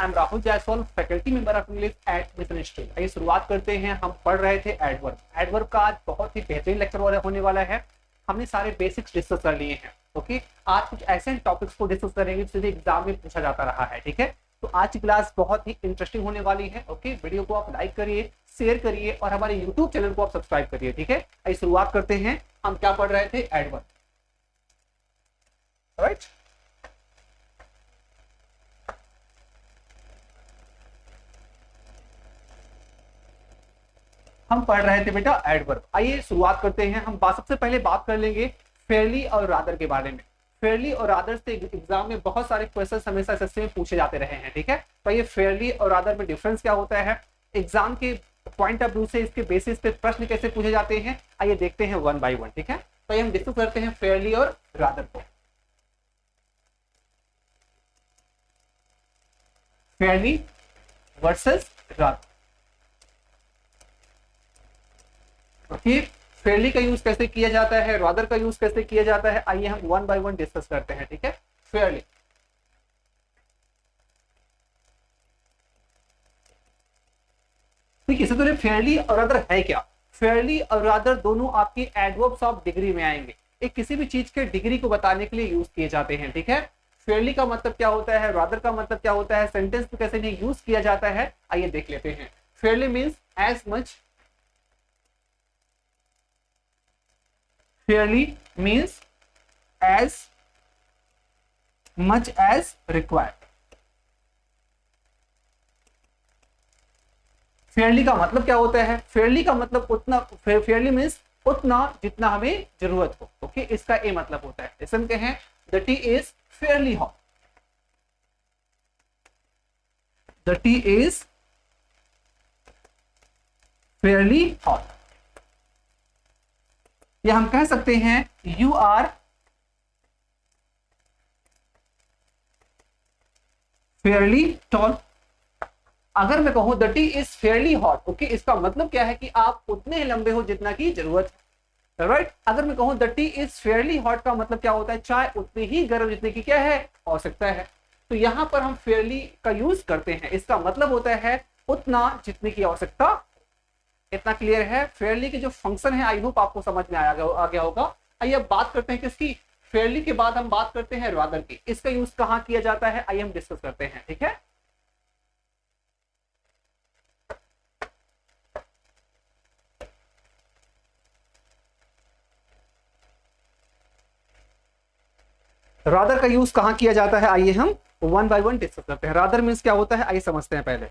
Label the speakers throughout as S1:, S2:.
S1: I am Rahul Jaiswal, faculty member of English at mission institute. आइए शुरुआत करते हैं। हम पढ़ रहे थे एडवर्ब। एडवर्ब का आज बहुत ही बेहतरीन लेक्चर होने वाला है। हमने सारे बेसिक्स डिस्कस कर लिए हैं। ओके, आज कुछ ऐसे टॉपिक्स को डिस्कस करेंगे जिसे एग्जाम में पूछा जाता रहा है। ठीक है, तो आज की क्लास बहुत ही इंटरेस्टिंग होने वाली है। ओके, वीडियो को आप लाइक करिए, शेयर करिए और हमारे यूट्यूब चैनल को आप सब्सक्राइब करिए। ठीक है, आइए शुरुआत करते हैं। हम क्या पढ़ रहे थे? एडवर्ब। राइट, हम पढ़ रहे थे बेटा एडवर्ब। आइए शुरुआत करते हैं। हम सबसे पहले बात कर लेंगे फेयरली और रादर के बारे में। फेयरली और रादर से एग्जाम में बहुत सारे क्वेश्चन हमेशा एसएससी में पूछे जाते रहे हैं। ठीक है, तो ये फेयरली और रादर में डिफरेंस क्या होता है, एग्जाम के पॉइंट ऑफ व्यू से इसके बेसिस पे प्रश्न कैसे पूछे जाते हैं, आइए देखते हैं वन बाय वन। ठीक है, तो हम डिस्कस करते हैं फेयरली और रादर को। Fairlie versus rather. Okay, Fairlie का यूज कैसे किया जाता है, रादर का यूज कैसे किया जाता है, आइए हम वन बाय वन डिस्कस करते हैं। ठीक है, फेयरली, देखिए सबसे पहले फेयरली और रादर है क्या। फेयरली और रादर दोनों आपकी एडवर्ब्स ऑफ डिग्री में आएंगे। एक किसी भी चीज के डिग्री को बताने के लिए यूज किए जाते हैं। ठीक है, फेयरली का मतलब क्या होता है, रादर का मतलब क्या होता है, सेंटेंस में कैसे नहीं यूज किया जाता है, आइए देख लेते हैं। Fairly means as much, fairly means as much as required। fairly का मतलब क्या होता है, fairly का मतलब उतना, fairly means उतना जितना हमें जरूरत हो। ओके, इसका ए मतलब होता है, जैसे हम कहें the tea is fairly hot, the tea is fairly hot। या हम कह सकते हैं यू आर फेयरली टॉल। अगर मैं कहूं the T is fairly hot, okay, इसका मतलब क्या है कि आप उतने ही लंबे हो जितना की जरूरत है। राइट, अगर मैं कहूं the T is fairly hot का मतलब क्या होता है, चाय उतनी ही गर्म जितने की क्या है आवश्यकता है। तो यहां पर हम फेयरली का यूज करते हैं, इसका मतलब होता है उतना जितने की आवश्यकता। इतना क्लियर है। फेयरली के जो फंक्शन है आई होप आपको समझ में आ गया होगा। आइए अब बात करते हैं किसकी, फेयरली के बाद हम बात करते हैं रादर की। इसका यूज कहां किया जाता है, आइए हम डिस्कस करते हैं। ठीक है, रादर का यूज कहां किया जाता है, आइए हम वन बाय वन डिस्कस करते हैं। रादर मीन्स क्या होता है, आइए समझते हैं पहले।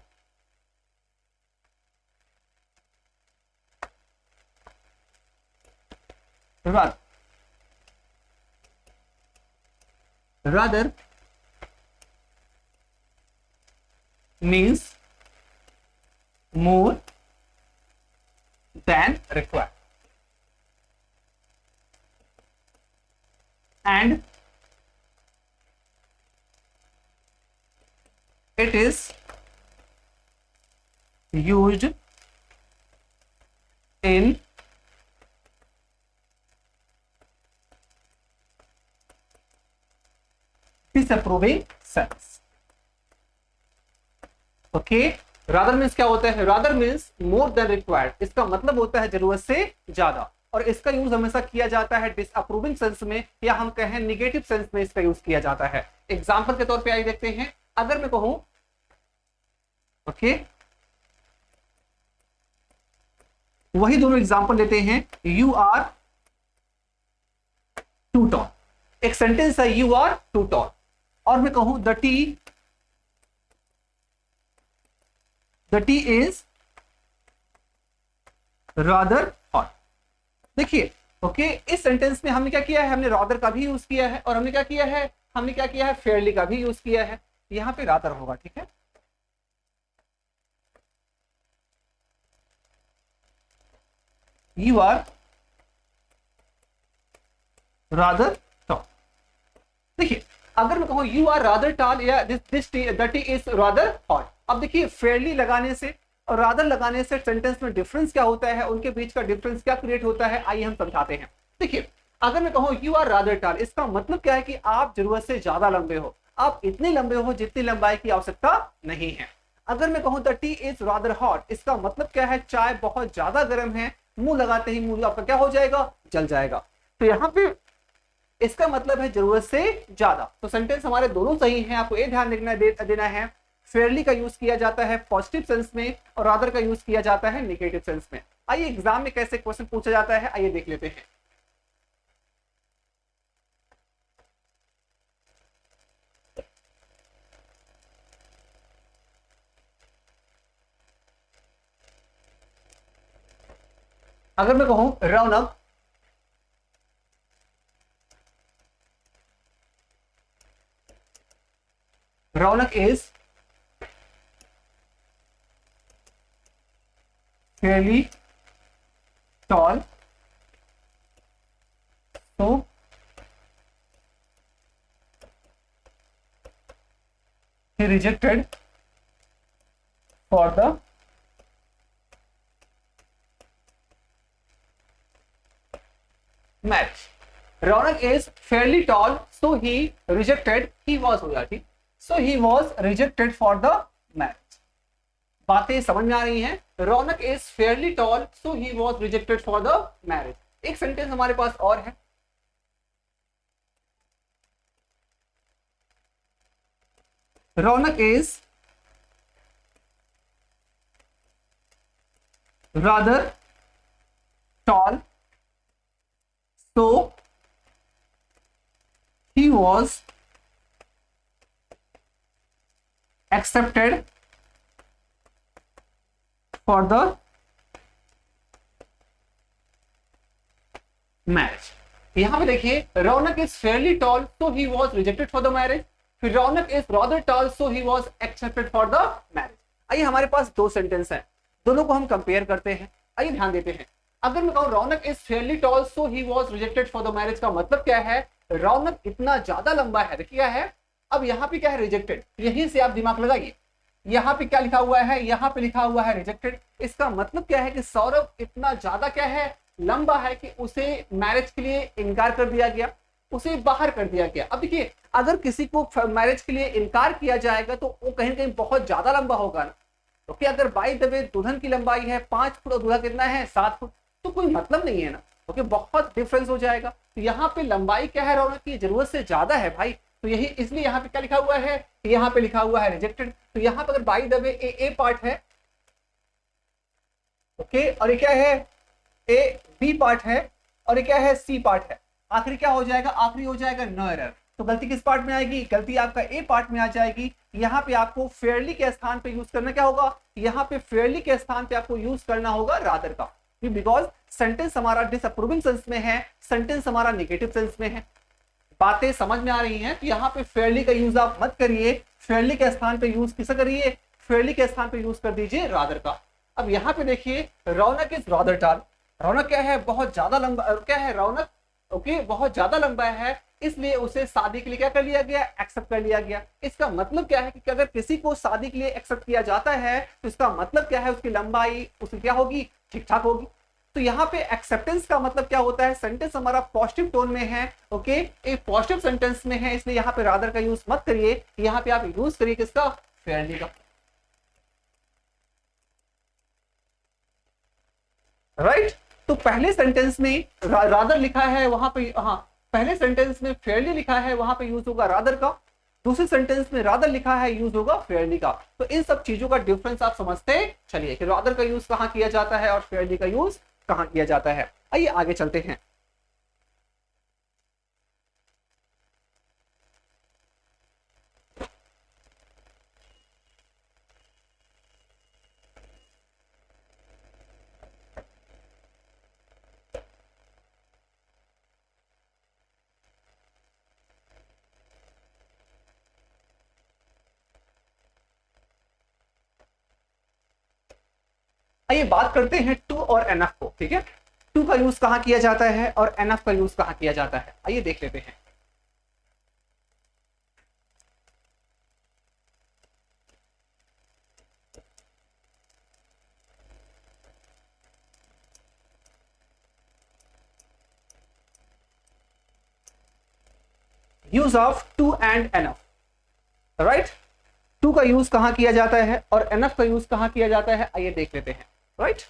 S1: rather means more than required and it is used in disapproving sense। Okay, rather means क्या होता है, rather means more then required. इसका मतलब होता है जरूरत से ज्यादा, और इसका यूज हमेशा किया जाता है डिसअप्रूविंग सेंस में, या हम कहें निगेटिव सेंस में इसका यूज किया जाता है। एग्जांपल के तौर पे आइए देखते हैं। अगर मैं कहूं ओके, वही दोनों एग्जांपल लेते हैं। यू आर टू टॉल, एक सेंटेंस है यू आर टू टॉल, और मैं कहूं the T is rather hot. देखिए ओके, इस सेंटेंस में हमने क्या किया है, हमने रादर का भी यूज किया है, और हमने क्या किया है फेयरली का भी यूज किया है। यहां पे रादर होगा। ठीक है, यू आर रादर टॉल। देखिए अगर मैं कहूं यू आर रादर टॉल या this the T is rather hot, अब देखिए फेयरली लगाने से और रादर लगाने से सेंटेंस में डिफरेंस क्या होता है, उनके बीच का डिफरेंस क्या क्रिएट होता है, आइए हम समझाते हैं। देखिए अगर मैं कहूं यू आर रादर टॉल, इसका मतलब क्या है कि आप जरूरत से ज्यादा लंबे हो, आप इतने लंबे हो जितनी लंबाई की आवश्यकता नहीं है। अगर मैं कहूं the T is rather hot, इसका मतलब क्या है, चाय बहुत ज्यादा गर्म है, मुंह लगाते ही मुंह आपका क्या हो जाएगा, जल जाएगा। तो यहाँ पे इसका मतलब है जरूरत से ज्यादा। तो सेंटेंस हमारे दोनों सही हैं, आपको ये ध्यान देना है फेयरली का यूज किया जाता है पॉजिटिव सेंस में और रादर का यूज किया जाता है नेगेटिव सेंस में। आइए एग्जाम में कैसे क्वेश्चन पूछा जाता है, आइए देख लेते हैं। अगर मैं कहूं रौनक रौनक is fairly tall, so he rejected for the match. Ronak is fairly tall, so he rejected. He was हो जाती, so he was rejected for the match. बातें समझ में आ रही हैं। Raunak is fairly tall so he was rejected for the marriage. एक sentence हमारे पास और है, Raunak is rather tall so he was accepted for the marriage। यहां पे देखिए Raunak is fairly tall so he was rejected for the marriage, फिर Raunak is rather tall so he was accepted for the marriage. आइए हमारे पास दो सेंटेंस हैं, दोनों को हम कंपेयर करते हैं। आइए ध्यान देते हैं। अगर मैं कहूं Raunak is fairly tall so he was rejected for the marriage का मतलब क्या है, रौनक इतना ज्यादा लंबा है। देखिए क्या है, अब यहाँ पे क्या है, रिजेक्टेड। यहीं से आप दिमाग लगाइए, यहाँ पे क्या लिखा हुआ है, यहाँ पे लिखा हुआ है रिजेक्टेड। इसका मतलब क्या है कि सौरभ इतना ज्यादा क्या है, लंबा है कि उसे मैरिज के लिए इनकार कर दिया गया, उसे बाहर कर दिया गया। अब देखिए अगर किसी को मैरिज के लिए इनकार किया जाएगा तो वो कहीं ना कहीं बहुत ज्यादा लंबा होगा ना। तो क्या अगर बाय द वे दुल्हन की लंबाई है 5 फुट और दूल्हा कितना है 7 फुट, तो कोई मतलब नहीं है ना, ओके बहुत डिफरेंस हो जाएगा। तो यहाँ पे लंबाई क्या है, रौनक की जरूरत से ज्यादा है भाई, तो यही इसलिए यहाँ पे क्या लिखा हुआ है, यहाँ पे लिखा हुआ है रिजेक्टेड। तो यहाँ पे अगर by the way A part है, ओके, और ये क्या है, ए बी पार्ट है, और ये क्या है, सी पार्ट है, आखिरी क्या हो जाएगा, आखिरी हो जाएगा नो एरर। तो गलती किस पार्ट में आएगी, गलती आपका ए पार्ट में आ जाएगी। यहाँ पे आपको फेयरली के स्थान पे यूज करना क्या होगा, यहाँ पे फेयरली के स्थान पे आपको यूज करना होगा रादर का, बिकॉज सेंटेंस हमारा डिसअप्रूविंग सेंस में है, सेंटेंस हमारा नेगेटिव सेंस में है। बातें समझ में आ रही हैं, तो यहाँ पे फेयरली का यूज आप मत करिए, फेयरली के स्थान पे यूज किसका करिए, फेयरली के स्थान पे यूज कर दीजिए रादर का। अब यहाँ पे देखिए रौनक इज रादर टॉल, रौनक क्या है, बहुत ज्यादा लंबा, क्या है रौनक, ओके बहुत ज्यादा लंबा है, इसलिए उसे शादी के लिए क्या कर लिया गया, एक्सेप्ट कर लिया गया। इसका मतलब क्या है कि अगर किसी को शादी के लिए एक्सेप्ट किया जाता है तो इसका मतलब क्या है, उसकी लंबाई उसकी क्या होगी, ठीक ठाक होगी। तो यहाँ पे एक्सेप्टेंस का मतलब क्या होता है, सेंटेंस हमारा पॉजिटिव टोन में है, ओके एक पॉजिटिव सेंटेंस में है, इसलिए यहाँ पे रादर का यूज मत करिए, यहाँ पे आप यूज करिए किसका, फेयरली का। राइट तो पहले सेंटेंस में रादर लिखा है, वहां पे हाँ पहले सेंटेंस में फेयरली लिखा है, वहां पे यूज होगा रादर का, दूसरे सेंटेंस में रादर लिखा है, यूज होगा फेयरली का। तो इन सब चीजों का डिफरेंस आप समझते चलिए कि रादर का यूज कहां किया जाता है और फेयरली का यूज कहां किया जाता है। आइए आगे चलते हैं। आइए बात करते हैं टू और एनएफ को, ठीक है, टू का यूज कहां किया जाता है और एनएफ का यूज कहां किया जाता है, आइए देख लेते हैं। Use of too and enough. Right. Too का यूज कहां किया जाता है और एनफ का यूज कहां किया जाता है, आइए देख लेते हैं। राइट,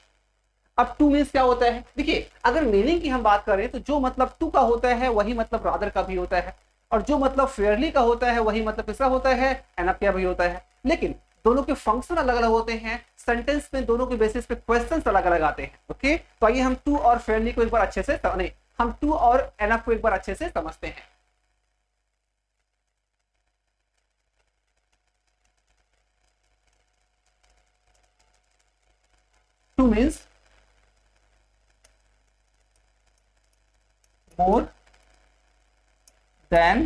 S1: अब टू मीन्स क्या होता है, देखिए अगर मीनिंग की हम बात करें तो जो मतलब टू का होता है वही मतलब रादर का भी होता है, और जो मतलब फेयरली का होता है वही मतलब किसका होता है, एनफ का भी होता है। लेकिन दोनों के फंक्शन अलग अलग होते हैं, सेंटेंस में दोनों के बेसिस पे क्वेश्चंस अलग अलग आते हैं। ओके, तो आइए हम टू और फेयरली को एक बार अच्छे से नहीं, हम टू और एनफ को एक बार अच्छे से समझते हैं। Too means more than,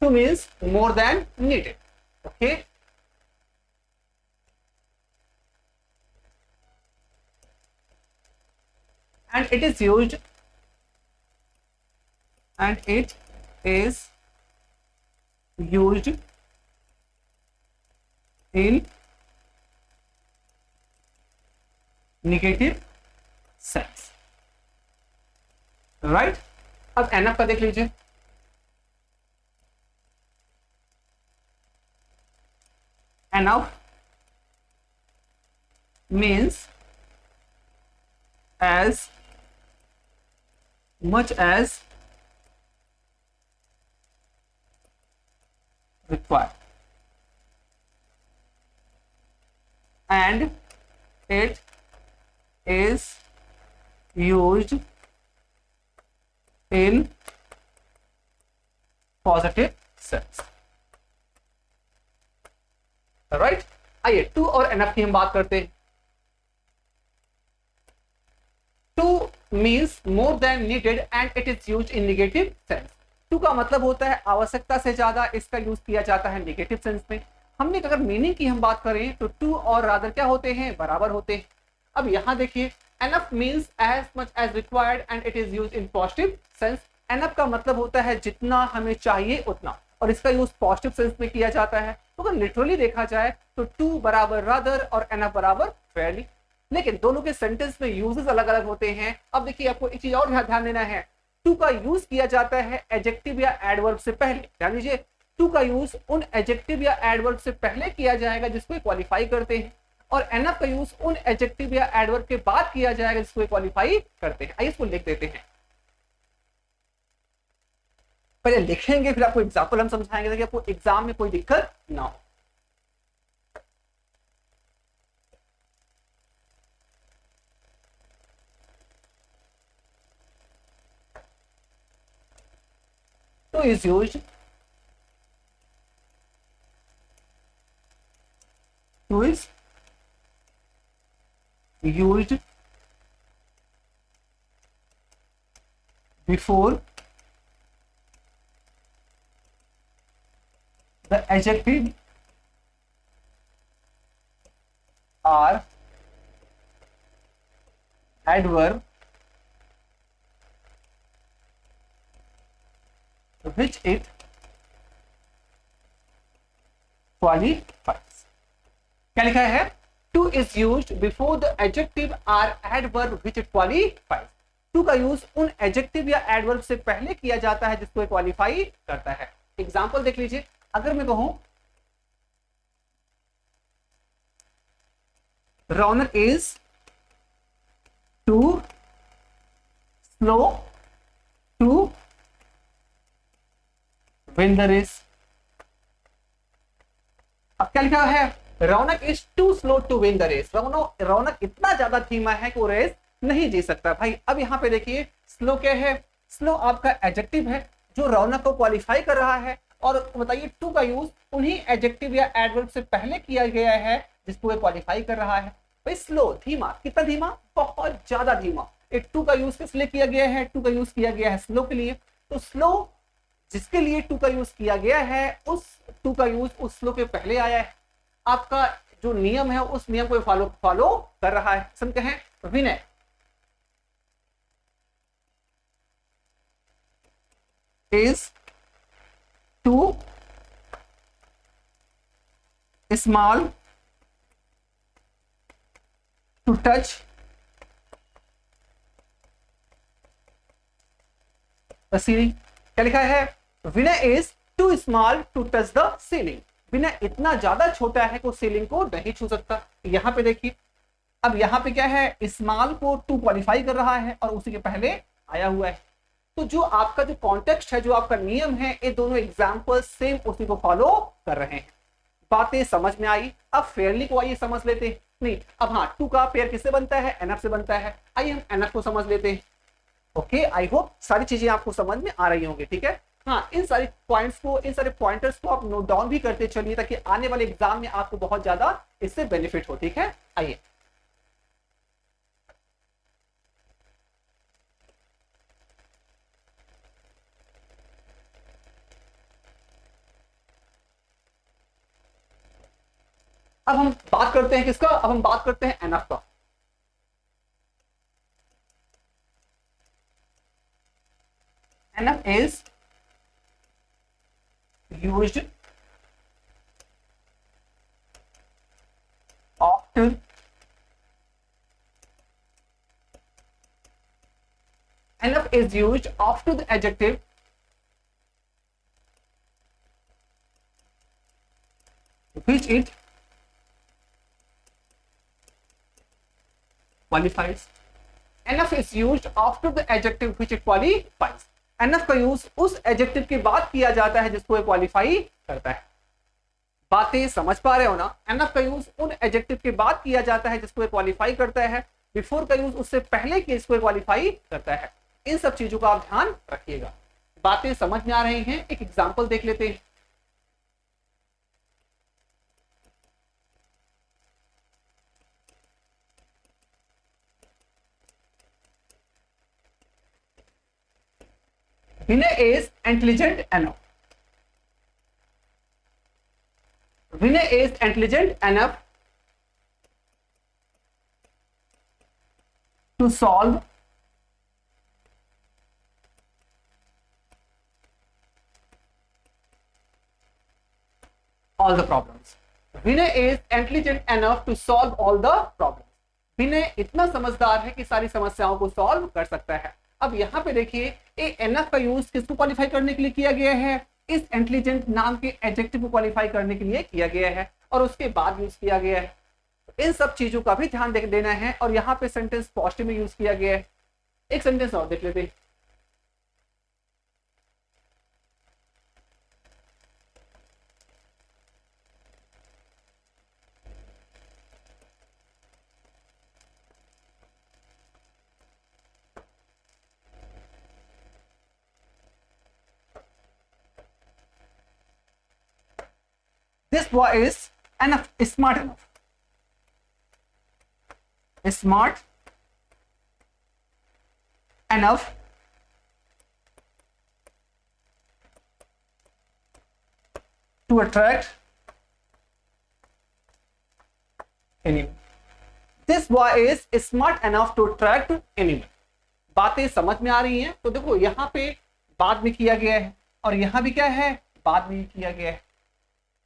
S1: to means more than needed. Okay, and it is used in negative sense. Right, अब एनएफ का देख लीजिए। Enough means as much as required and it is used in positive sense। Right, आइए too और enough की हम बात करते हैं। Too means more than needed and it is used in negative sense. Too का मतलब होता है आवश्यकता से ज्यादा, इसका यूज किया जाता है नेगेटिव सेंस में। हमने अगर मीनिंग की हम बात करें तो टू और रादर क्या होते हैं, बराबर होते हैं। अब यहां देखिए, enough means as much as required and it is used in positive sense। enough का मतलब होता है जितना हमें चाहिए उतना, और इसका यूज पॉजिटिव सेंस में किया जाता है। तो अगर लिटरली देखा जाए तो टू बराबर रादर और enough बराबर फेयरली, लेकिन दोनों के सेंटेंस में यूजेस अलग अलग होते हैं। अब देखिए आपको एक चीज और ध्यान देना है, टू का यूज किया जाता है एडजेक्टिव या एडवर्ब से पहले। ध्यान दीजिए, टू का यूज उन एडजेक्टिव या एडवर्ब से पहले किया जाएगा जिसको क्वालिफाई करते हैं, और एनएफ का यूज उन एडजेक्टिव या एडवर्ब के बाद किया जाएगा जिसको क्वालिफाई करते हैं। आइए इसको लिख देते हैं, पहले लिखेंगे फिर आपको एग्जांपल हम समझाएंगे ताकि आपको एग्जाम में कोई दिक्कत ना हो। तो is used two is used before the adjective or adverb which it qualifies। क्या लिखा है, too is used before the adjective or adverb which it qualifies. Too का यूज उन एडजेक्टिव या एडवर्ब से पहले किया जाता है जिसको क्वालिफाई करता है। एग्जांपल देख लीजिए, अगर मैं कहूं Raunak is too slow to win the race. अब क्या लिखा है, Raunak is too slow to win the race. Raunak इतना ज्यादा धीमा है कि वो रेस नहीं जी सकता। भाई अब यहाँ पे देखिए, स्लो क्या है, स्लो आपका एडजेक्टिव है जो रौनक को क्वालिफाई कर रहा है, और बताइए टू का यूज उन्हीं एडजेक्टिव या एडवर्ब से पहले किया गया है जिसको ये क्वालिफाई कर रहा है। भाई स्लो, धीमा, कितना धीमा, बहुत ज्यादा धीमा। एक टू का यूज किस लिए किया गया है, टू का यूज किया गया है स्लो के लिए। तो स्लो जिसके लिए टू का यूज किया गया है, उस टू का यूज उस स्लो के पहले आया है। आपका जो नियम है उस नियम को फॉलो कर रहा है। समझते हैं, विनय is too small to touch the ceiling। क्या लिखा है? Vinay is too small to touch the ceiling. Vinay इतना ज्यादा छोटा है कि सीलिंग को नहीं छू सकता। यहां पे देखिए, अब यहां पे क्या है, स्मॉल को टू क्वालिफाई कर रहा है और उसी के पहले आया हुआ है। तो जो आपका जो कॉन्टेक्स्ट है, जो आपका नियम है, ये दोनों एग्जाम्पल सेम उसी को फॉलो कर रहे हैं। बातें समझ में आई। अब फेयरली को आइए समझ लेते हैं। नहीं, अब हाँ, टू का पेयर किससे बनता है, एनएफ से बनता है। आइए हम एनएफ को समझ लेते हैं। ओके, आई होप सारी चीजें आपको समझ में आ रही होंगी। ठीक है, हाँ, इन सारी पॉइंट्स को, इन सारे पॉइंटर्स को आप नोट डाउन भी करते चलिए, ताकि आने वाले एग्जाम में आपको बहुत ज्यादा इससे बेनिफिट हो। ठीक है, आइए। अब हम बात करते हैं किसका, अब हम बात करते हैं एनएफ का। NF is used often NF is used after the adjective which it qualifies. NF is used after the adjective which it qualifies. NF का यूज उस एडजेक्टिव के बाद किया जाता है जिसको क्वालिफाई करता है। बातें समझ पा रहे हो ना? एनएफ का यूज उन एडजेक्टिव के बाद किया जाता है जिसको क्वालिफाई करता है। बिफोर का यूज उससे पहले के इसको क्वालिफाई करता है। इन सब चीजों का आप ध्यान रखिएगा। बातें समझ में आ रही हैं? एक एग्जांपल देख लेते हैं। Vinay is intelligent enough. Vinay is intelligent enough to solve all the problems. Vinay is intelligent enough to solve all the problems. विनय इतना समझदार है कि सारी समस्याओं को सॉल्व कर सकता है। अब यहाँ पे देखिए, एनएफ का यूज किसको क्वालिफाई करने के लिए किया गया है? इस इंटेलिजेंट नाम के एडजेक्टिव को क्वालिफाई करने के लिए किया गया है और उसके बाद यूज किया गया है। इन सब चीजों का भी ध्यान देना है। और यहाँ पे सेंटेंस पॉजिटिव में यूज किया गया है। एक सेंटेंस और देख लेते हैं। This boy is enough, smart enough. Smart enough to attract anyone. This boy is smart enough to attract anyone. बातें समझ में आ रही हैं? तो देखो, यहां पे बाद में किया गया है और यहां भी क्या है, बाद में किया गया है।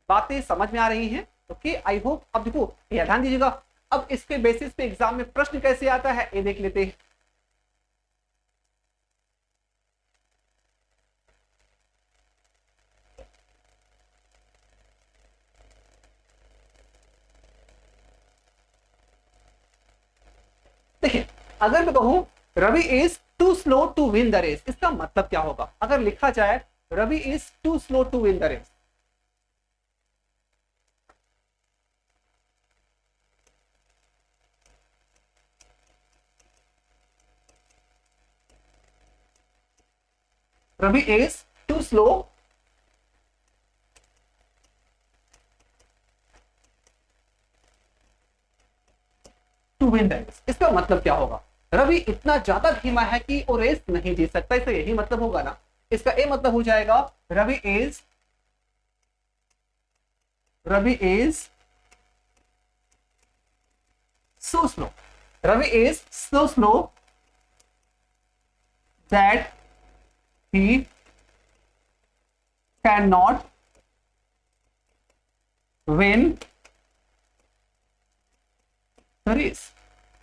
S1: बातें समझ में आ रही हैं? Okay, I hope. अब देखो, ये ध्यान दीजिएगा। अब इसके बेसिस पे एग्जाम में प्रश्न कैसे आता है ये देख लेते हैं। देखिए, अगर मैं कहूं Ravi is too slow to win the race, इसका मतलब क्या होगा? अगर लिखा जाए Ravi is too slow to win the race, Ravi is too slow to win the race. इसका मतलब क्या होगा? रवि इतना ज्यादा धीमा है कि वो रेस नहीं जीत सकता। इसका यही मतलब होगा ना। इसका ये मतलब हो जाएगा Ravi is so slow. Ravi is so slow that he cannot win the race.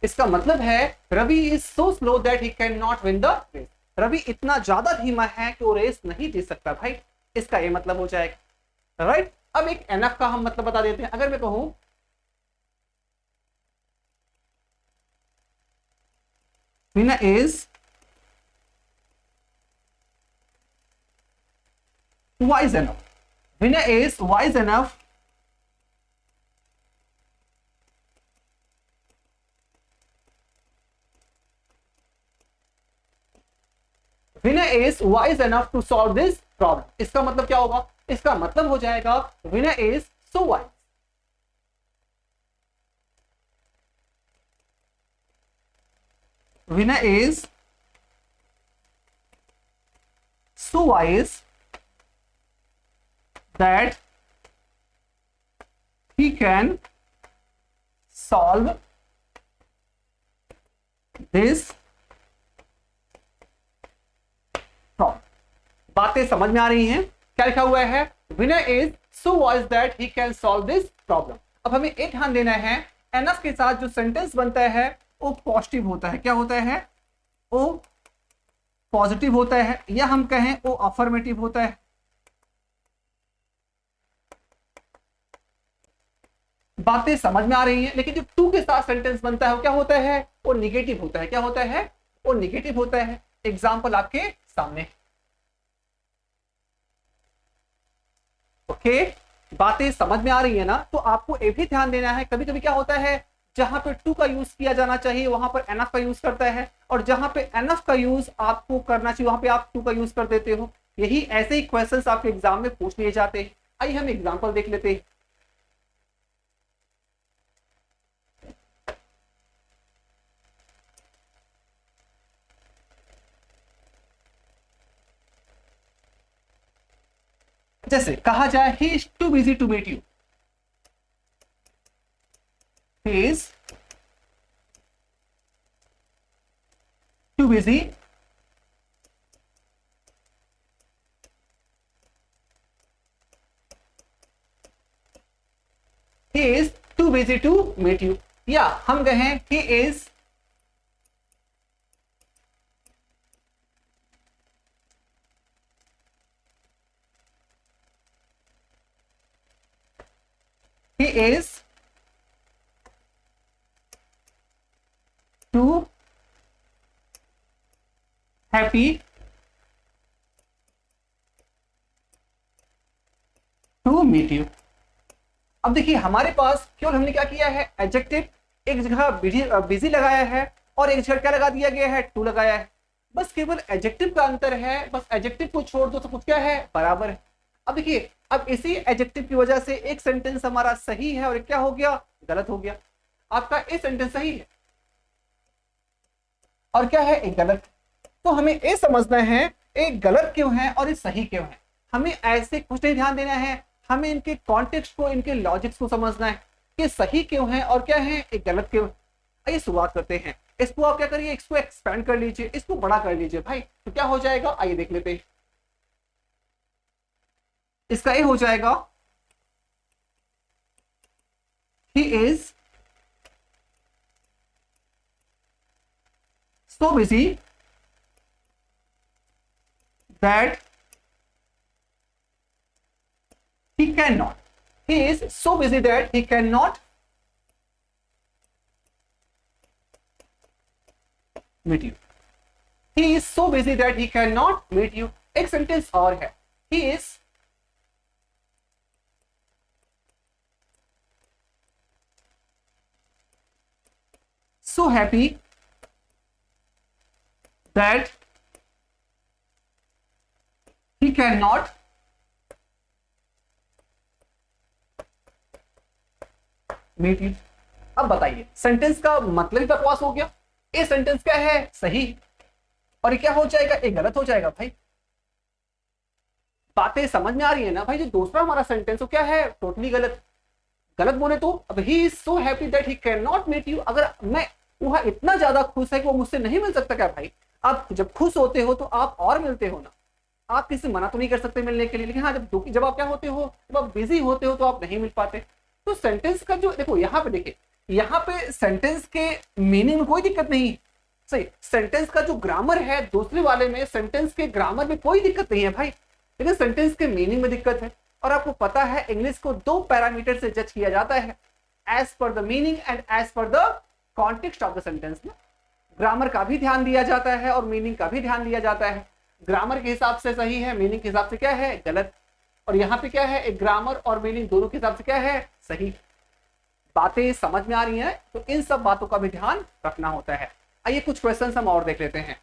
S1: इसका मतलब है Ravi is so slow that he can not win the race. Ravi इतना ज्यादा धीमा है कि वो रेस नहीं जीत सकता भाई, इसका ये मतलब हो जाएगा। राइट, अब एक एनएफ का हम मतलब बता देते हैं। अगर मैं कहूं winner is wise enough, winner is wise enough winner is wise enough to solve this problem। इसका मतलब क्या होगा, इसका मतलब हो जाएगा winner is so wise, winner is so wise that he can solve this problem। बातें समझ में आ रही हैं? क्या लिखा हुआ है, winner is so wise that he can solve this problem. अब हमें एक ध्यान देना है, एनएफ के साथ जो सेंटेंस बनता है वो पॉजिटिव होता है। क्या होता है, वो पॉजिटिव होता है, या हम कहें वो अफर्मेटिव होता है। बातें समझ में आ रही हैं? लेकिन जो टू के साथ सेंटेंस बनता है वो क्या होता है, वो निगेटिव होता है। क्या होता है, वो निगेटिव होता है। एग्जाम्पल आपके सामने। ओके, बातें समझ में आ रही है ना? तो आपको ये भी ध्यान देना है, कभी कभी क्या होता है, जहां पे टू का यूज किया जाना चाहिए वहां पर एनएफ का यूज करता है, और जहां पे एनएफ का यूज आपको करना चाहिए वहां पे आप टू का यूज कर देते हो। यही ऐसे ही क्वेश्चंस आपके एग्जाम में पूछ लिए जाते हैं। आइए हम एग्जाम्पल देख लेते हैं। जैसे कहा जाए he is too busy to meet you, he is too busy he is too busy to meet you, या हम कहें he is too happy to meet you। अब देखिए हमारे पास केवल हमने क्या किया है, एडजेक्टिव एक जगह बिजी लगाया है और एक जगह क्या लगा दिया गया है, टू लगाया है। बस केवल एडजेक्टिव का अंतर है, बस एडजेक्टिव को छोड़ दो तो कुछ क्या है, बराबर है। अब देखिए, अब इसी एडजेक्टिव की वजह से एक सेंटेंस हमारा सही है और एक क्या हो गया, गलत हो गया। आपका एक सेंटेंस सही है और क्या है, एक गलत। तो हमें ये समझना है एक गलत क्यों है और एक सही क्यों है। हमें ऐसे कुछ नहीं ध्यान देना है, हमें इनके कॉन्टेक्स्ट को, इनके लॉजिक्स को समझना है कि सही क्यों है और क्या है, एक गलत क्यों है। आइए शुरुआत करते हैं। इसको आप क्या करिए, इसको एक्सपेंड कर लीजिए, इसको बड़ा कर लीजिए भाई, तो क्या हो जाएगा, आइए देख लेते हैं। इसका ये हो जाएगा he is so busy that he cannot, he is so busy that he cannot meet you, he is so busy that he cannot meet you। एक सेंटेंस और है, he is so happy that he cannot meet you। अब बताइए, sentence का मतलब ही बकवास हो गया। ये सेंटेंस क्या है, सही, और ये क्या हो जाएगा, ये गलत हो जाएगा भाई। बातें समझ में आ रही है ना भाई? जो दूसरा हमारा सेंटेंस हो क्या है, टोटली गलत। गलत बोले तो अब he is so happy that he can not meet you, अगर मैं वह इतना ज्यादा खुश है कि वो मुझसे नहीं मिल सकता क्या भाई? आप जब खुश होते हो तो आप और मिलते हो ना, आप किसी मना तो नहीं कर सकते मिलने के लिए, लेकिन हाँ जब आप क्या होते हो, जब आप बिजी होते हो तो आप नहीं मिल पाते। तो सेंटेंस का जो देखो यहाँ पे देखिए, यहाँ पे सेंटेंस के मीनिंग में कोई दिक्कत नहीं, सही, सेंटेंस का जो ग्रामर है दूसरे वाले में, सेंटेंस के ग्रामर में कोई दिक्कत नहीं है भाई, लेकिन सेंटेंस के मीनिंग में दिक्कत है। और आपको पता है इंग्लिश को दो पैरामीटर से जज किया जाता है, as per the meaning and as per the context of the sentence में। ग्रामर का भी ध्यान दिया जाता है और मीनिंग का भी ध्यान दिया जाता है। ग्रामर के हिसाब से सही है, मीनिंग के हिसाब से क्या है, गलत। और यहाँ पे क्या है, एक ग्रामर और मीनिंग दोनों के हिसाब से क्या है, सही। बातें समझ में आ रही हैं? तो इन सब बातों का भी ध्यान रखना होता है। आइए कुछ क्वेश्चन हम और देख लेते हैं।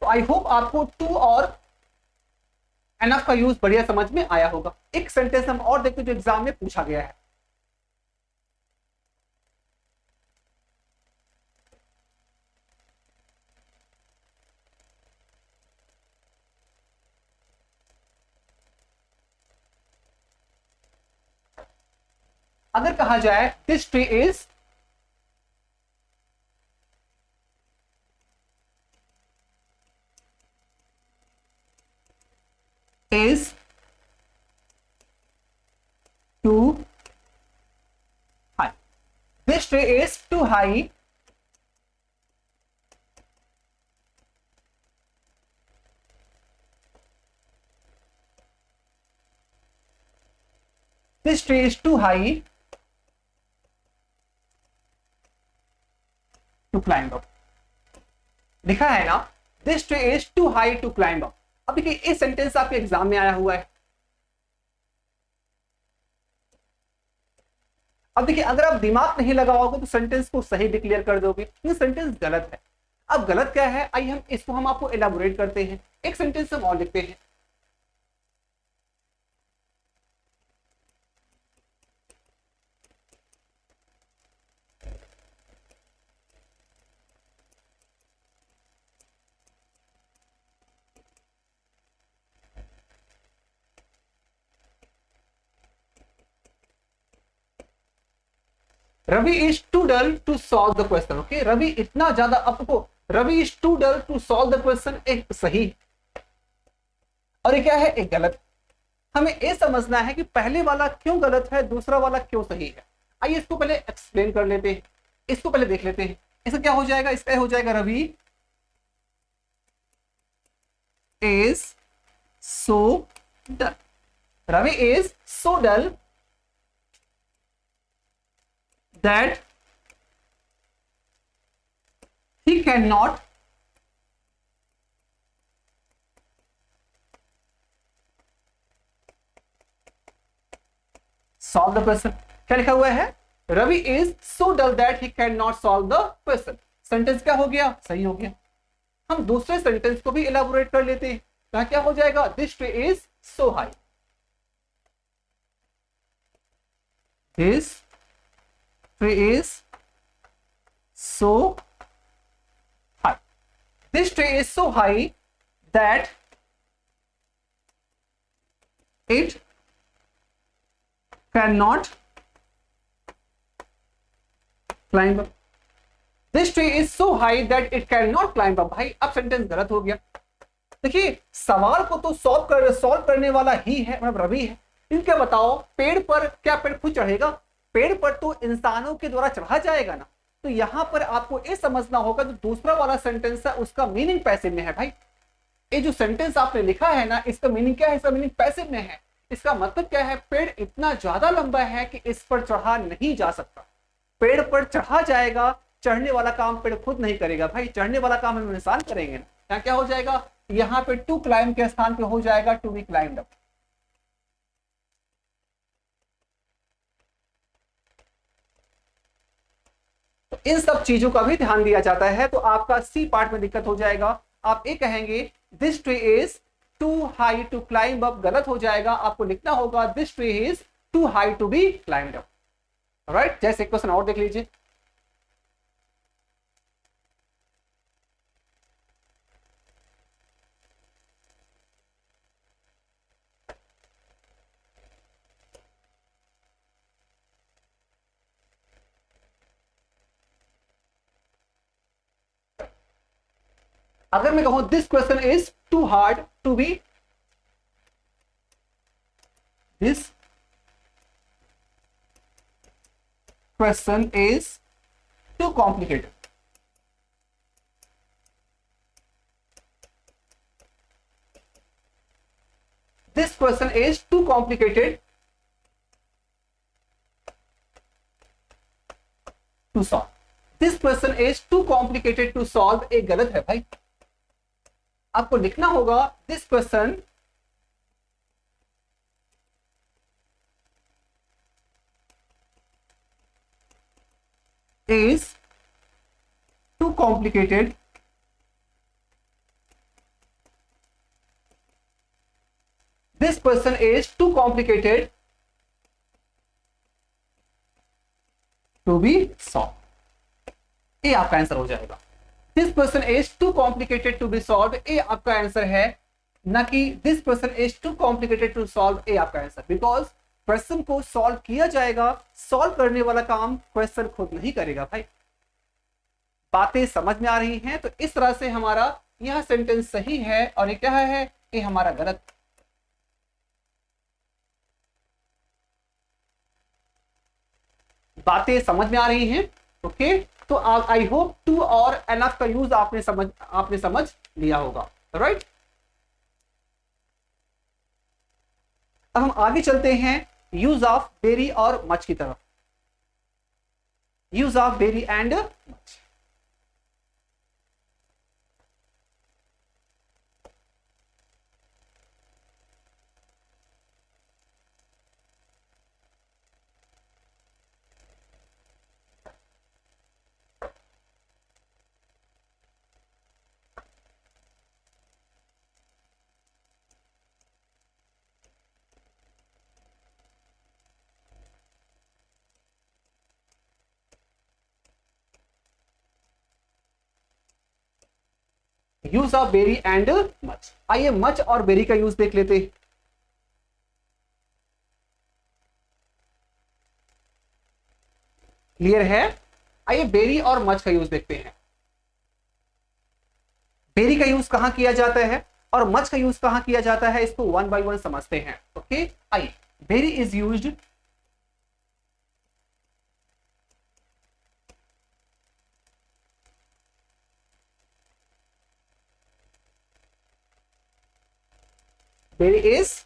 S1: तो आई होप आपको टू और एनफ का यूज बढ़िया समझ में आया होगा। एक सेंटेंस हम और देखते हैं जो एग्जाम में पूछा गया है। अगर कहा जाए this tree is too high, this tree is too high this tree is too high to climb up। लिखा है ना, this tree is too high to climb up। अब देखिए इस सेंटेंस आपके एग्जाम में आया हुआ है। अब देखिए अगर आप दिमाग नहीं लगाओगे तो सेंटेंस को सही डिक्लेयर कर दोगे, ये सेंटेंस गलत है। अब गलत क्या है, आइए हम इसको हम आपको एलाबोरेट करते हैं। एक सेंटेंस हम और लिखते हैं। Ravi is too dull to solve the question. Okay, Ravi इतना ज्यादा, आपको Ravi is too dull to solve the question एक सही और ये क्या है, एक गलत। हमें ये समझना है कि पहले वाला क्यों गलत है, दूसरा वाला क्यों सही है। आइए इसको पहले एक्सप्लेन कर लेते हैं, इसको पहले देख लेते हैं। इसका क्या हो जाएगा, इसका हो जाएगा Ravi is so dull. Ravi is so dull that he cannot solve the question। क्या लिखा हुआ है, Ravi is so dull that he can not solve the question. Sentence क्या हो गया, सही हो गया। हम दूसरे सेंटेंस को भी इलाबोरेट कर लेते हैं। तो क्या हो जाएगा, this tree is so high, this tree is so high, this tree is so high that it cannot climb up। this tree is so high that it cannot climb up। भाई अब sentence गलत हो गया। देखिए सवाल को तो solve करने वाला ही है, मतलब रवि है। इनके बताओ पेड़ पर, क्या पेड़ खुद चढ़ेगा? पेड़ पर तो इंसानों के द्वारा चढ़ा जाएगा ना। तो यहां पर आपको यह समझना होगा जो दूसरा वाला सेंटेंस है उसका मीनिंग पैसिव में है। भाई ये जो सेंटेंस आपने लिखा है ना, इसका मीनिंग क्या है, इसका मीनिंग पैसिव में है। इसका मतलब क्या है, पेड़ इतना ज्यादा लंबा है कि इस पर चढ़ा नहीं जा सकता। पेड़ पर चढ़ा जाएगा, चढ़ने वाला काम पेड़ खुद नहीं करेगा भाई, चढ़ने वाला काम हम इंसान करेंगे ना। यहाँ क्या हो जाएगा, यहाँ पे टू क्लाइंब के स्थान पे हो जाएगा टू बी क्लाइंब्ड अप। इन सब चीजों का भी ध्यान दिया जाता है। तो आपका सी पार्ट में दिक्कत हो जाएगा। आप ये कहेंगे this tree is too high to climb up, गलत हो जाएगा। आपको लिखना होगा this tree is too high to be climbed up. Right, जैसे क्वेश्चन और देख लीजिए। अगर मैं कहूं this question is too hard to be this question is too complicated. This question is too complicated to solve. This question is too complicated to solve एक गलत है भाई। आपको लिखना होगा this question is too complicated this question is too complicated to be solved। ये आपका answer हो जाएगा। This question is too complicated to be solve, ये आपका आंसर है, ना कि this question is too complicated to solve, ये आपका आंसर। बिकॉज क्वेश्चन को सॉल्व किया जाएगा, सॉल्व करने वाला काम क्वेश्चन खुद नहीं करेगा भाई। बातें समझ में आ रही हैं? तो इस तरह से हमारा यह सेंटेंस सही है और ये क्या है, ये हमारा गलत। बातें समझ में आ रही हैं? ओके, तो आई होप टू और एनफ का यूज आपने समझ लिया होगा, राइट। अब हम आगे चलते हैं यूज ऑफ वेरी और मच की तरफ। Use of very and much. Use of very and much. आइए मच और वेरी का यूज देख लेते हैं। क्लियर है? आइए वेरी और मच का यूज देखते हैं। वेरी का यूज कहां किया जाता है और मच का यूज कहां किया जाता है, इसको वन बाय वन समझते हैं। ओके, आइए। Very is used very is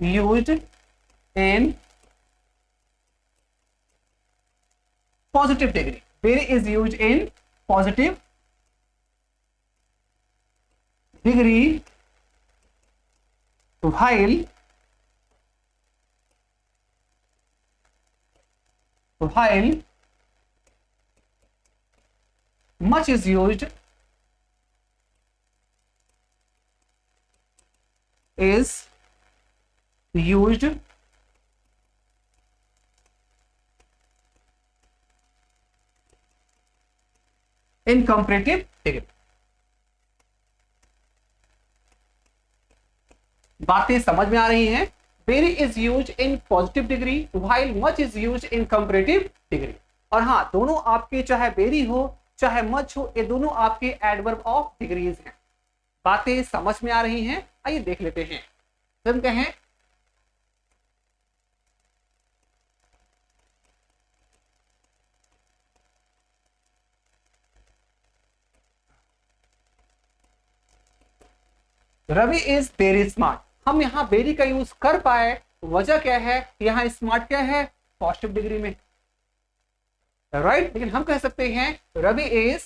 S1: used in positive degree। very is used in positive degree while much is used in comparative degree। बातें समझ में आ रही हैं? Very is use in positive degree while much is use in comparative degree. और हाँ, दोनों आपके चाहे वेरी हो चाहे मच हो, ये दोनों आपके एडवर्ब ऑफ डिग्रीज हैं। बातें समझ में आ रही हैं? आइए देख लेते हैं। हम कहें रवि इज वेरी स्मार्ट। हम यहां वेरी का यूज कर पाए, वजह क्या है, यहां स्मार्ट क्या है, पॉजिटिव डिग्री में, राइट। लेकिन हम कह सकते हैं Ravi is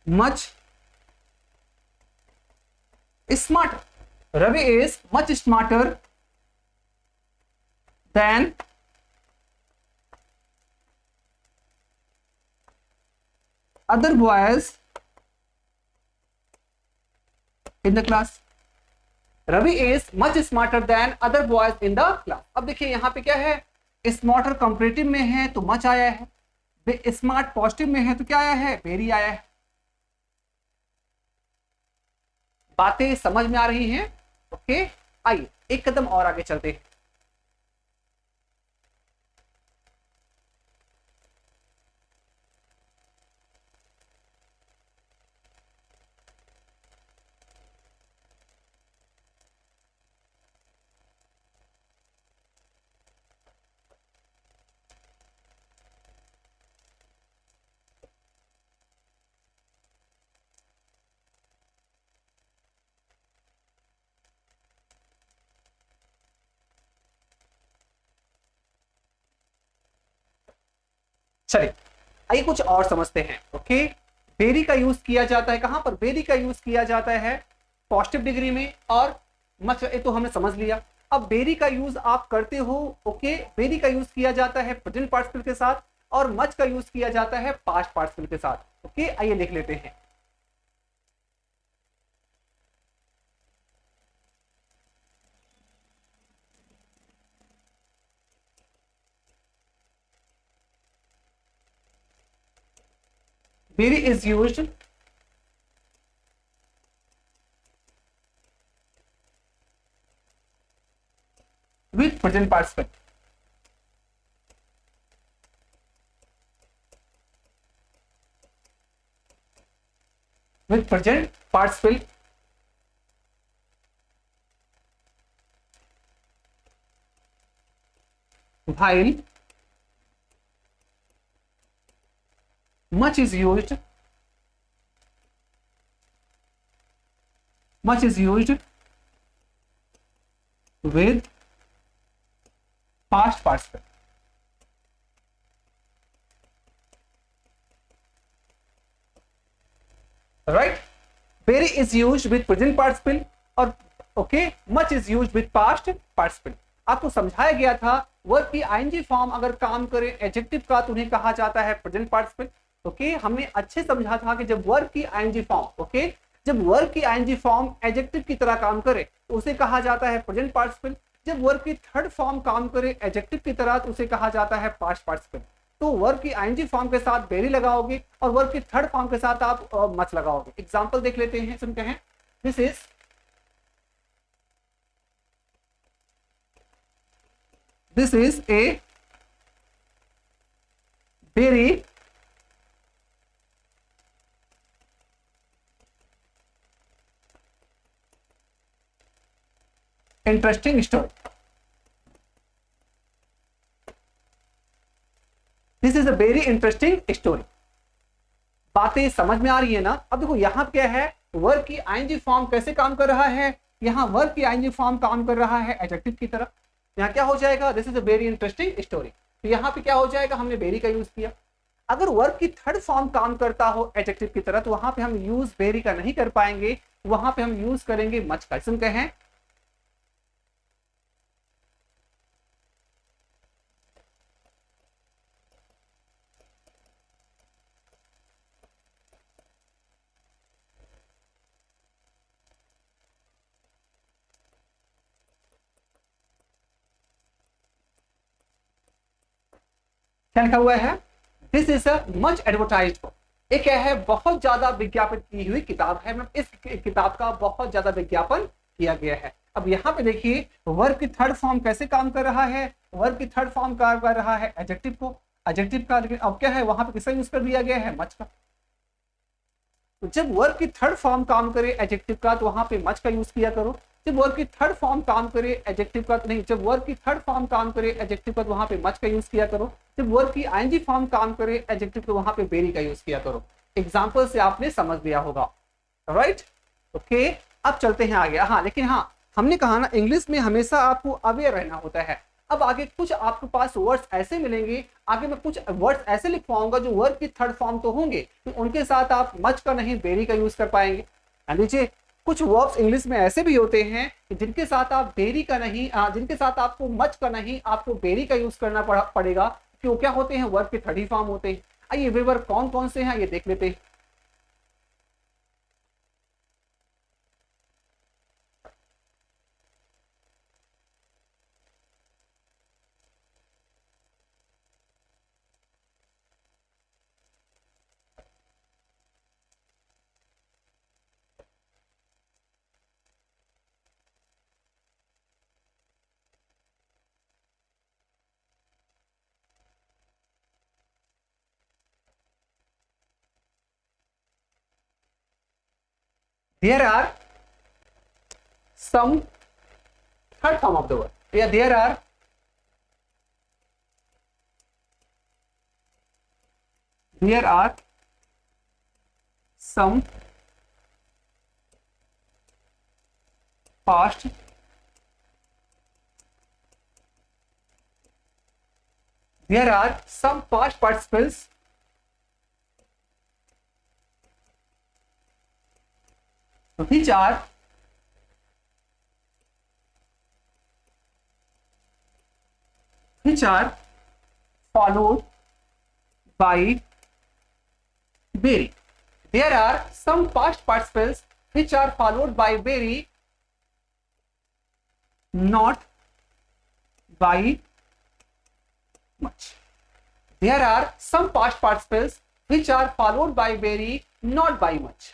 S1: much smarter. Ravi is much smarter than other boys in the class। Ravi is much smarter than other boys in the class। अब देखिए यहां पे क्या है, स्मार्टर कंपैरेटिव में है तो मच आया है, स्मार्ट पॉजिटिव में है तो क्या आया है, वेरी आया है। बातें समझ में आ रही हैं? ओके, आइए एक कदम और आगे चलते हैं। चलिए आइए कुछ और समझते हैं। ओके, वेरी का यूज किया जाता है कहां पर? वेरी का यूज किया जाता है पॉजिटिव डिग्री में, और मच ये तो हमने समझ लिया। अब वेरी का यूज आप करते हो, ओके, वेरी का यूज किया जाता है प्रेजेंट पार्टिसिपल के साथ, और मच का यूज किया जाता है पास्ट पार्टिसिपल के साथ। ओके, आइए लिख लेते हैं। Very is used with present participle. With present participle while much is used with past participle. Right? Very is used with present participle और okay much is used with past participle. आपको समझाया गया था verb की ING form अगर काम करे adjective का तो उन्हें कहा जाता है प्रेजेंट पार्टिसिपल। ओके, हमने अच्छे समझा था कि जब वर्ब की आईएनजी फॉर्म, ओके, जब वर्ब की आईएनजी फॉर्म एडजेक्टिव की तरह काम करे तो उसे कहा जाता है प्रेजेंट पार्टिसिपल। जब वर्ब की थर्ड फॉर्म काम करे एडजेक्टिव की तरह तो उसे कहा जाता है पास्ट पार्टिसिपल। तो वर्ब की आईएनजी फॉर्म के साथ वेरी लगाओगे और वर्ब की थर्ड फॉर्म के साथ आप मच लगाओगे। एग्जांपल देख लेते हैं, सुनते हैं। This is a very interesting story. This is a very interesting story. बातें समझ में आ रही है ना? अब देखो यहां क्या है, वर्ब की आईएनजी फॉर्म कैसे काम कर रहा है? यहां वर्ब की आईएनजी फॉर्म काम कर रहा है एडजेक्टिव की तरह। यहाँ क्या हो जाएगा? This is a very interesting story. तो यहाँ पे क्या हो जाएगा? हमने वेरी का यूज किया। अगर वर्ब की थर्ड फॉर्म काम करता हो एडजेक्टिव की तरह तो वहां पे हम यूज वेरी का नहीं कर पाएंगे, वहां पे हम यूज करेंगे मच का। सुन कहें क्या लिखा हुआ है? This is a much advertised book. ये क्या है? बहुत ज्यादा विज्ञापित की हुई किताब है। मतलब इस किताब का बहुत ज्यादा विज्ञापन किया गया है। अब यहाँ पे देखिए वर्ब की थर्ड फॉर्म कैसे काम कर रहा है? वर्ब की थर्ड फॉर्म काम कर रहा है एडजेक्टिव को, एडजेक्टिव का, लेकिन अब क्या है वहां पे किसका यूज कर दिया गया है? मच का। तो जब वर्ब की थर्ड फॉर्म काम करे एडजेक्टिव का तो वहां पे मच का यूज किया करो। जब वर्ब की थर्ड फॉर्म काम करे एडजेक्टिव का नहीं, जब वर्ब की थर्ड फॉर्म काम करे एडजेक्टिव का तो वहां पे मच का यूज किया करो। जब वर्ब की आईएनजी फॉर्म काम करे एडजेक्टिव तो वहां पे वेरी का यूज किया करो। एग्जांपल से आपने समझ लिया होगा। राइट? ओके, अब चलते हैं आगे। हाँ, लेकिन हाँ हमने कहा ना इंग्लिश में हमेशा आपको अवेयर रहना होता है। अब आगे कुछ आपके पास वर्ड्स ऐसे मिलेंगे, आगे मैं कुछ वर्ड्स ऐसे लिखवाऊंगा जो वर्ब की थर्ड फॉर्म तो होंगे, तो उनके साथ आप मच का नहीं वेरी का यूज कर पाएंगे। लीजिए कुछ वर्ब्स इंग्लिश में ऐसे भी होते हैं जिनके साथ आप वेरी का नहीं, जिनके साथ आपको मच का नहीं, आपको वेरी का यूज करना पड़ेगा, कि वो क्या होते हैं? वर्ब के थर्ड ही फॉर्म होते हैं। आइए वे वर्ब कौन कौन से हैं ये देख लेते हैं। There are some third form of the word. Yeah, there are some past there are some past participles which are followed by Berry. There are some past participles which are followed by Berry, not by much. There are some past participles which are followed by Berry, not by much.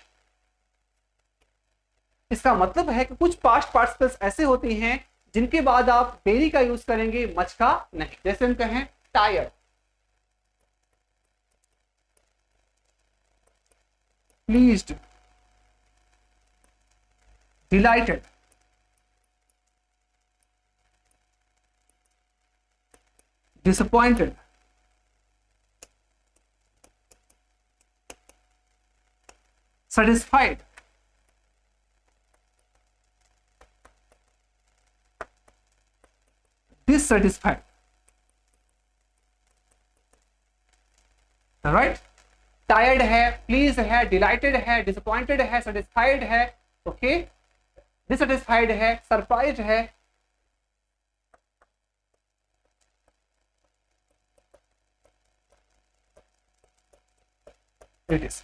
S1: इसका मतलब है कि कुछ past participles ऐसे होते हैं जिनके बाद आप बेरी का यूज करेंगे, मच का नहीं. जैसे हम कहें tired, pleased, dilated, disappointed, satisfied, dissatisfied. Right, tired है, प्लीज है, डिलाइटेड है, डिसअपॉइंटेड है, सेटिस्फाइड है, ओके, डिससेटिस्फाइड है, सरप्राइज्ड है. इट इज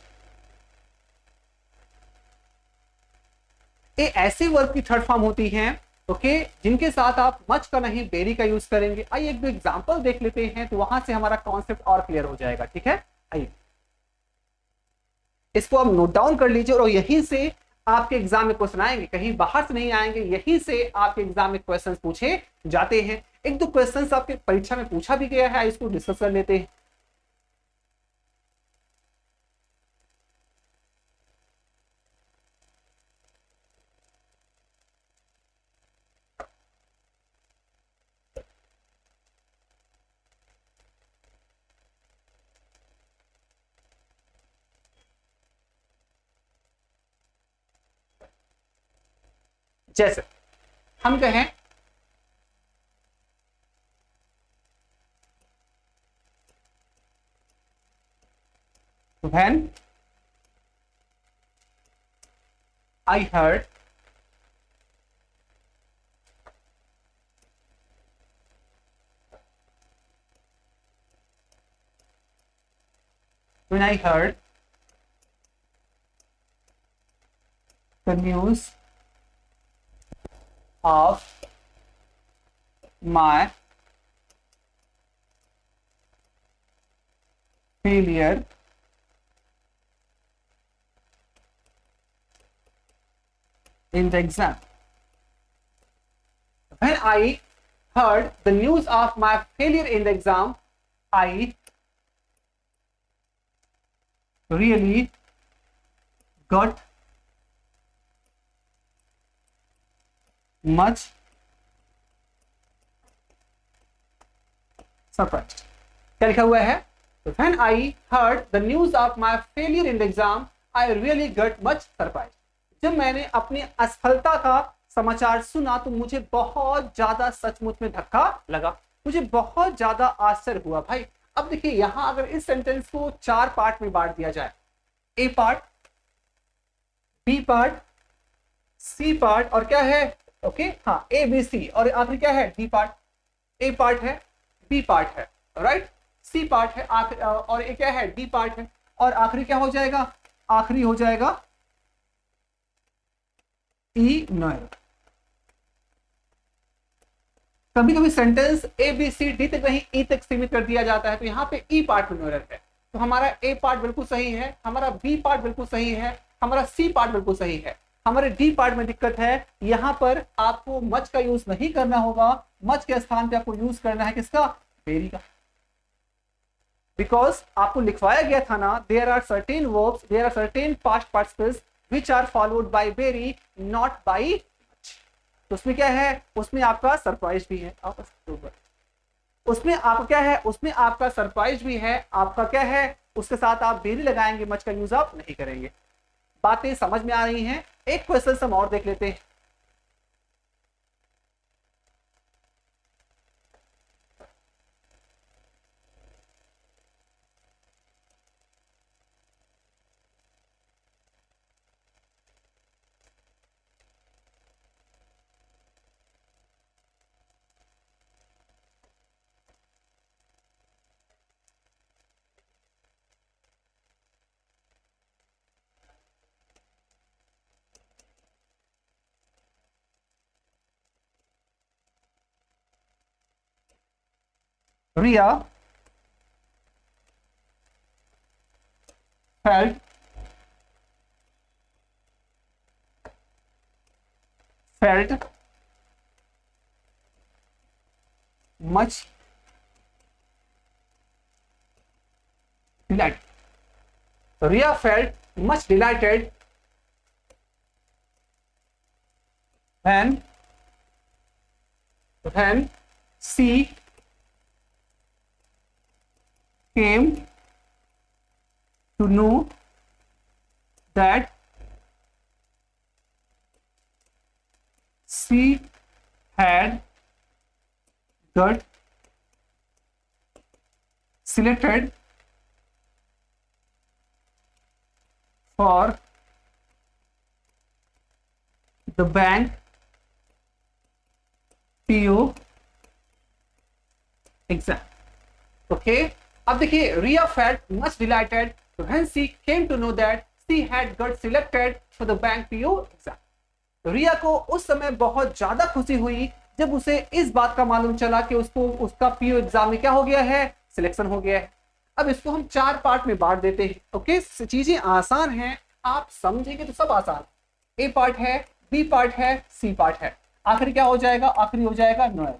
S1: ये ऐसे वर्ब की थर्ड फॉर्म होती हैं, ओके, जिनके साथ आप मच का नहीं बेरी का यूज करेंगे. आइए एक दो एग्जांपल देख लेते हैं तो वहां से हमारा कॉन्सेप्ट और क्लियर हो जाएगा. ठीक है, आइए इसको आप नोट डाउन कर लीजिए और यहीं से आपके एग्जाम में क्वेश्चन आएंगे, कहीं बाहर से नहीं आएंगे, यहीं से आपके एग्जाम में क्वेश्चन पूछे जाते हैं. एक दो क्वेश्चन आपके परीक्षा में पूछा भी गया है, इसको डिस्कस कर लेते हैं. जैसे हम कहें when I heard the news of my failure in the exam. When I heard the news of my failure in the exam, I really got much surprised. क्या लिखा हुआ है? When I heard the news of my failure in the exam, I really got much surprised. जब मैंने अपनी असफलता का समाचार सुना तो मुझे बहुत ज्यादा सचमुच में धक्का लगा, मुझे बहुत ज्यादा आश्चर्य हुआ. भाई अब देखिए यहां अगर इस सेंटेंस को चार पार्ट में बांट दिया जाए, A part, B part, C part और क्या है, ओके, हाँ, ए बी सी, और आखिरी क्या है, डी पार्ट. ए पार्ट है, बी पार्ट है, राइट, सी पार्ट है, और ए क्या है, डी पार्ट है, और आखिरी क्या हो जाएगा, आखिरी हो जाएगा ई नॉयर. कभी कभी sentence A B C D तक नहीं ई तक सीमित कर दिया जाता है, तो यहाँ पे ई पार्ट में नॉयर है. तो हमारा ए पार्ट बिल्कुल सही है, हमारा बी पार्ट बिल्कुल सही है, हमारा सी पार्ट बिल्कुल सही है. हमारे डी पार्ट में दिक्कत है, यहां पर आपको मच का यूज नहीं करना होगा, मच के स्थान पे आपको यूज करना है किसका, बेरी का. बिकॉज आपको लिखवाया गया था ना, there are certain verbs, there are certain past participles which are followed by very, not by much. तो उसमें क्या है, उसमें आपका सरप्राइज भी है, उसमें आपका क्या है, उसमें आपका सरप्राइज भी है, आपका क्या है, उसके साथ आप बेरी लगाएंगे, मच का यूज आप नहीं करेंगे. बातें समझ में आ रही हैं? एक क्वेश्चन हम और देख लेते हैं. रिया felt much delighted. Ria felt much delighted when she came to know that she had got selected for the bank PO exam. Okay, अब देखिए, Riya felt much delighted when she came to know that she had got selected for the bank PO exam. Riya को उस समय बहुत ज्यादा खुशी हुई जब उसे इस बात का मालूम चला कि उसको उसका पीओ एग्जाम में क्या हो गया है, सिलेक्शन हो गया है. अब इसको हम 4 पार्ट में बांट देते हैं. ओके, चीजें आसान हैं, आप समझेंगे तो सब आसान. ए पार्ट है, बी पार्ट है, सी पार्ट है, आखिरी क्या हो जाएगा, आखिरी हो जाएगा नोएल.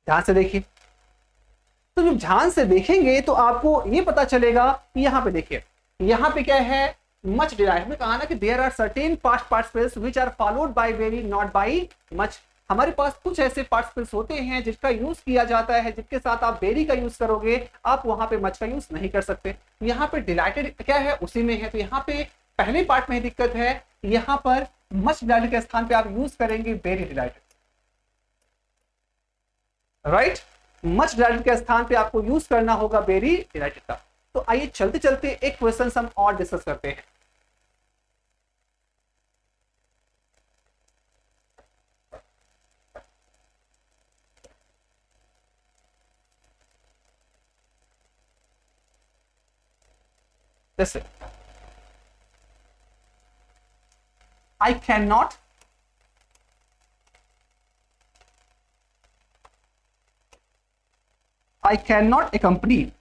S1: ध्यान से देखिए. तो जब ध्यान से देखेंगे तो आपको ये पता चलेगा. यहां पे देखिए, यहां पे क्या है, मच डिलाइट. हमने कहा ना कि there are certain past participles which are followed by very not by much. हमारे पास कुछ ऐसे पार्टिसिपल्स होते हैं जिसका यूज किया जाता है, जिसके साथ आप वेरी का यूज करोगे, आप वहां पे मच का यूज नहीं कर सकते. यहाँ पे डिलाइटेड क्या है, उसी में है. तो यहाँ पे पहले पार्ट में दिक्कत है, यहाँ पर मच डिलाइटेड के स्थान पे आप यूज करेंगे very dilated. Right, much dilated के स्थान पे आपको यूज करना होगा वेरी डिलाइटेड का. तो आइए चलते चलते एक क्वेश्चन हम और डिस्कस करते हैं. जैसे I cannot accompany.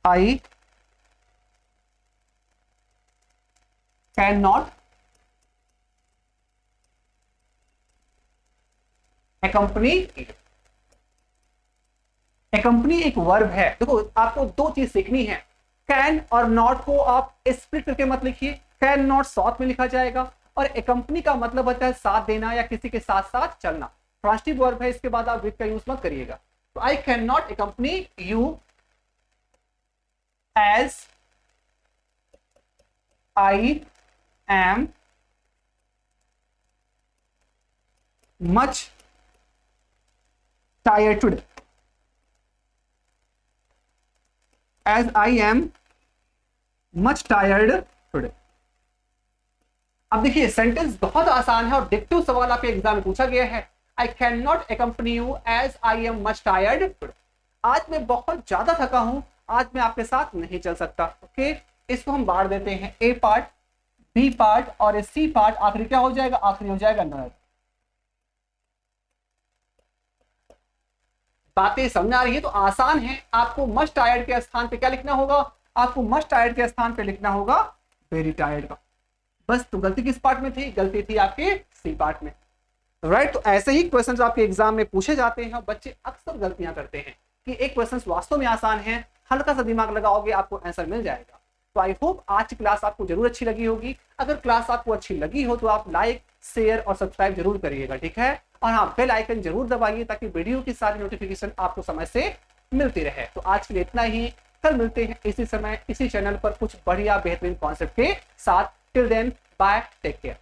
S1: I cannot accompany. accompany एक वर्ब है. देखो, आपको 2 चीज सीखनी है. कैन और नॉट को आप स्प्लिट करके मत लिखिए. कैन नॉट साथ में लिखा जाएगा, और accompany का मतलब होता है साथ देना या किसी के साथ साथ चलना. ट्रांसिटिव वर्ब है, इसके बाद आप विद का यूज मत करिएगा. तो I can not accompany you as I am much tired today. As I am much tired today. अब देखिए, सेंटेंस बहुत आसान है और डिक्टिव सवाल आपके एग्जाम में पूछा गया है. I cannot accompany you as I am much tired today. आज मैं बहुत ज्यादा थका हूं, आज मैं आपके साथ नहीं चल सकता. ओके, इसको हम बांट देते हैं. ए पार्ट, बी पार्ट और सी पार्ट. आखिरी क्या हो जाएगा, आखिरी हो जाएगा नॉट. बातें समझ आ रही है तो आसान है. आपको मच टायर्ड के स्थान पे क्या लिखना होगा, आपको मच टायर्ड के स्थान पे लिखना होगा वेरी टायर्ड का. बस, तो गलती किस पार्ट में थी, गलती थी आपके सी पार्ट में. राइट, तो ऐसे ही क्वेश्चंस आपके एग्जाम में पूछे जाते हैं. बच्चे अक्सर गलतियां करते हैं कि एक क्वेश्चन वास्तव में आसान है, हल्का सा दिमाग लगाओगे आपको आंसर मिल जाएगा. तो आई होप आज की क्लास आपको जरूर अच्छी लगी होगी. अगर क्लास आपको अच्छी लगी हो तो आप लाइक, शेयर और सब्सक्राइब जरूर करिएगा, ठीक है. और हाँ, बेल आइकन जरूर दबाइए ताकि वीडियो की सारी नोटिफिकेशन आपको समय से मिलती रहे. तो आज के लिए इतना ही. कल मिलते हैं इसी समय इसी चैनल पर कुछ बढ़िया बेहतरीन कॉन्सेप्ट के साथ. Till then, bye, take care.